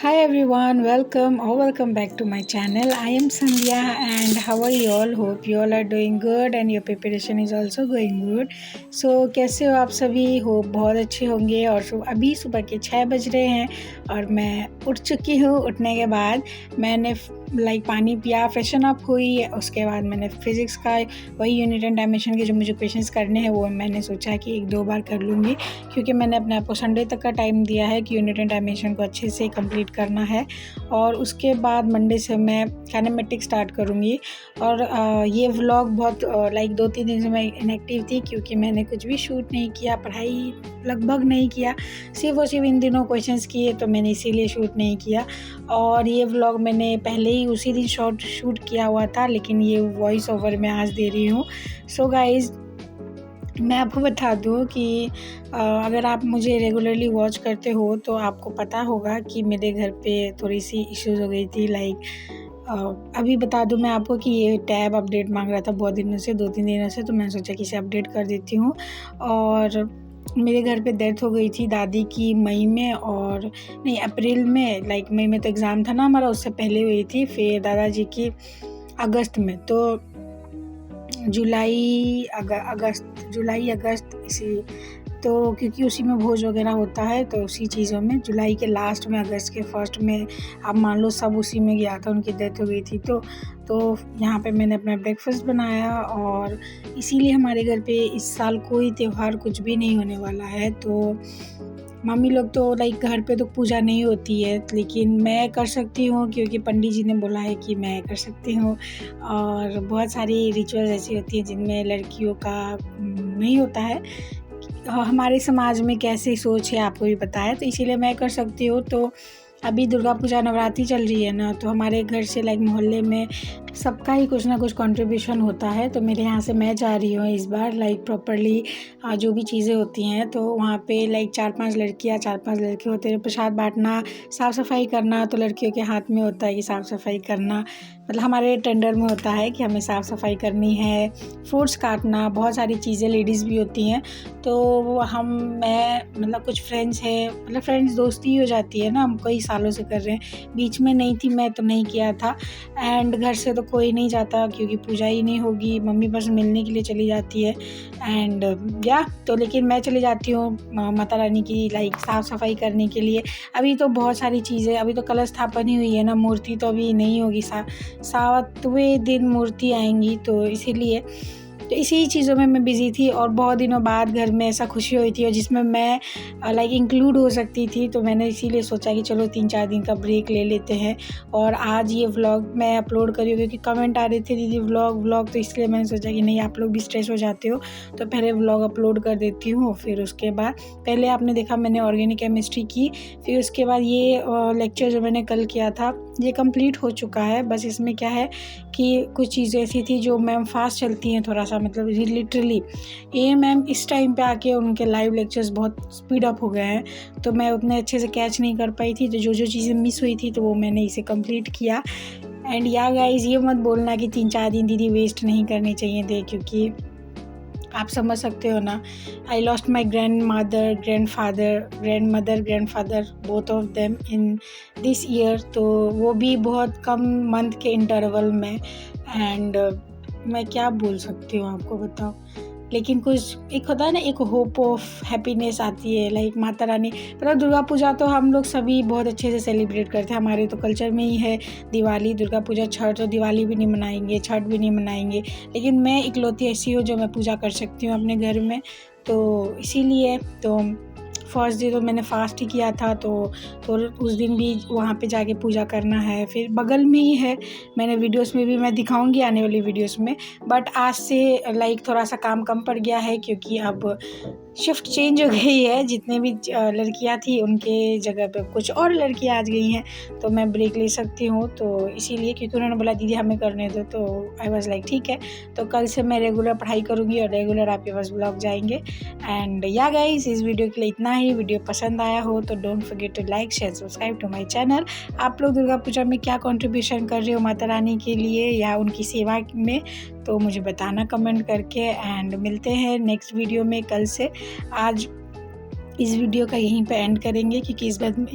Hi everyone, welcome back to my channel. I am Sandhya and how are you all? Hope you all are doing good and your preparation is also going good. So कैसे हो आप सभी? Hope बहुत अच्छे होंगे। और अभी सुबह के 6 बज रहे हैं और मैं उठ चुकी हूँ। उठने के बाद मैंने पानी पिया, फ्रेशन अप हुई। उसके बाद मैंने फिज़िक्स का वही यूनिट एंड डायमेंशन के जो मुझे क्वेश्चंस करने हैं वो मैंने सोचा कि 1-2 बार कर लूँगी, क्योंकि मैंने अपने आप को संडे तक का टाइम दिया है कि यूनिट एंड डायमेंशन को अच्छे से कंप्लीट करना है। और उसके बाद मंडे से मैं काइनेमेटिक्स स्टार्ट करूँगी। और ये व्लॉग बहुत 2-3 दिन से मैं इनएक्टिव थी, क्योंकि मैंने कुछ भी शूट नहीं किया, पढ़ाई लगभग नहीं किया, सिर्फ और सिर्फ इन दिनों क्वेश्चंस किए, तो मैंने इसीलिए शूट नहीं किया। और ये व्लॉग मैंने पहले ही उसी दिन शूट किया हुआ था, लेकिन ये वॉइस ओवर मैं आज दे रही हूँ। सो गाइज़, मैं आपको बता दूँ कि अगर आप मुझे रेगुलरली वॉच करते हो तो आपको पता होगा कि मेरे घर पे थोड़ी सी इश्यूज़ हो गई थी। अभी बता दूँ मैं आपको कि ये टैब अपडेट मांग रहा था बहुत दिनों से, 2-3 दिनों से, तो मैंने सोचा कि इसे अपडेट कर देती हूँ। और मेरे घर पे डेथ हो गई थी दादी की मई में, और नहीं, अप्रैल में। मई में तो एग्ज़ाम था ना हमारा, उससे पहले हुई थी। फिर दादाजी की अगस्त में, तो जुलाई अगस्त इसी, तो क्योंकि उसी में भोज वगैरह होता है, तो उसी चीज़ों में जुलाई के लास्ट में, अगस्त के फर्स्ट में, आप मान लो सब उसी में गया था। उनकी डेथ हो गई थी। तो यहाँ पे मैंने अपना ब्रेकफास्ट बनाया, और इसीलिए हमारे घर पे इस साल कोई त्यौहार कुछ भी नहीं होने वाला है। तो मम्मी लोग तो घर पे तो पूजा नहीं होती है, लेकिन मैं कर सकती हूँ क्योंकि पंडित जी ने बोला है कि मैं कर सकती हूँ। और बहुत सारी रिचुअल्स ऐसी होती हैं जिनमें लड़कियों का नहीं होता है। हमारे समाज में कैसी सोच है आपको भी पता है, तो इसीलिए मैं कर सकती हूँ। तो अभी दुर्गा पूजा नवरात्रि चल रही है ना, तो हमारे घर से मोहल्ले में सबका ही कुछ ना कुछ कंट्रीब्यूशन होता है। तो मेरे यहाँ से मैं जा रही हूँ इस बार प्रॉपरली जो भी चीज़ें होती हैं, तो वहाँ पे 4-5 लड़कियाँ, 4-5 लड़के होते हैं। प्रसाद बांटना, साफ़ सफाई करना तो लड़कियों के हाथ में होता है कि साफ़ सफाई करना, मतलब हमारे टेंडर में होता है कि हमें साफ़ सफाई करनी है। फ्रूट्स काटना, बहुत सारी चीज़ें लेडीज़ भी होती हैं। तो मैं कुछ फ्रेंड्स हैं, फ्रेंड्स दोस्ती हो जाती है ना, हम कई सालों से कर रहे हैं। बीच में नहीं थी मैं, तो नहीं किया था। एंड घर से तो कोई नहीं जाता क्योंकि पूजा ही नहीं होगी, मम्मी बस मिलने के लिए चली जाती है। एंड तो लेकिन मैं चली जाती हूँ माता रानी की साफ़ सफाई करने के लिए। अभी तो बहुत सारी चीज़ें, अभी तो कलश स्थापन ही हुई है ना, मूर्ति तो अभी नहीं होगी, 7वें दिन मूर्ति आएंगी, तो इसीलिए तो इसी चीज़ों में मैं बिज़ी थी। और बहुत दिनों बाद घर में ऐसा खुशी हुई थी और जिसमें मैं इंक्लूड हो सकती थी, तो मैंने इसीलिए सोचा कि चलो 3-4 दिन का ब्रेक ले लेते हैं। और आज ये व्लॉग मैं अपलोड करी हूँ क्योंकि कमेंट आ रहे थे दीदी व्लॉग, तो इसलिए मैंने सोचा कि नहीं, आप लोग भी स्ट्रेस हो जाते हो, तो पहले व्लॉग अपलोड कर देती हूँ। फिर उसके बाद पहले आपने देखा मैंने ऑर्गेनिक केमिस्ट्री की, फिर उसके बाद ये लेक्चर जो मैंने कल किया था ये कंप्लीट हो चुका है। बस इसमें क्या है कि कुछ चीज़ें ऐसी थी जो मैम फास्ट चलती हैं थोड़ा सा, लिटरली ये मैम इस टाइम पे आके उनके लाइव लेक्चर्स बहुत स्पीड अप हो गए हैं, तो मैं उतने अच्छे से कैच नहीं कर पाई थी। तो जो चीज़ें मिस हुई थी तो वो मैंने इसे कंप्लीट किया। एंड गाइस, ये मत बोलना कि 3-4 दिन दीदी वेस्ट नहीं करने चाहिए थे, क्योंकि आप समझ सकते हो ना, I lost my grand mother grand father both of them in this year, तो वो भी बहुत कम मंथ के इंटरवल में। एंड मैं क्या बोल सकती हूँ आपको, बताओ। लेकिन कुछ एक होता है ना, एक होप ऑफ हैप्पीनेस आती है, माता रानी, दुर्गा पूजा तो हम लोग सभी बहुत अच्छे से सेलिब्रेट करते हैं, हमारे तो कल्चर में ही है। दिवाली, दुर्गा पूजा, छठ, तो दिवाली भी नहीं मनाएंगे, छठ भी नहीं मनाएंगे, लेकिन मैं इकलौती ऐसी हूँ जो मैं पूजा कर सकती हूँ अपने घर में। तो इसीलिए तो फर्स्ट डे तो मैंने फास्ट ही किया था, तो उस दिन भी वहाँ पे जाके पूजा करना है। फिर बगल में ही है, मैंने वीडियोस में भी मैं दिखाऊंगी आने वाली वीडियोस में। बट आज से थोड़ा सा काम कम पड़ गया है, क्योंकि अब शिफ्ट चेंज हो गई है। जितने भी लड़कियां थी उनके जगह पे कुछ और लड़कियां आ गई हैं, तो मैं ब्रेक ले सकती हूँ। तो इसीलिए, क्योंकि उन्होंने बोला दीदी हमें करने दो, तो आई वाज ठीक है। तो कल से मैं रेगुलर पढ़ाई करूँगी और रेगुलर आपके पास ब्लॉग जाएंगे। एंड गाइस, इस वीडियो के लिए इतना ही। वीडियो पसंद आया हो तो don't forget to like, share, subscribe to my channel. आप लोग दुर्गा पूजा में क्या कंट्रीब्यूशन कर रहे हो माता रानी के लिए या उनकी सेवा में, तो मुझे बताना कमेंट करके। एंड मिलते हैं नेक्स्ट वीडियो में कल से। आज इस वीडियो का यहीं पे एंड करेंगे, क्योंकि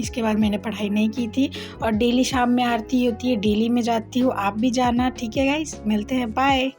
इसके बाद मैंने पढ़ाई नहीं की थी। और डेली शाम में आरती होती है, डेली में जाती हूँ, आप भी जाना, ठीक है गाइस। मिलते हैं, बाय।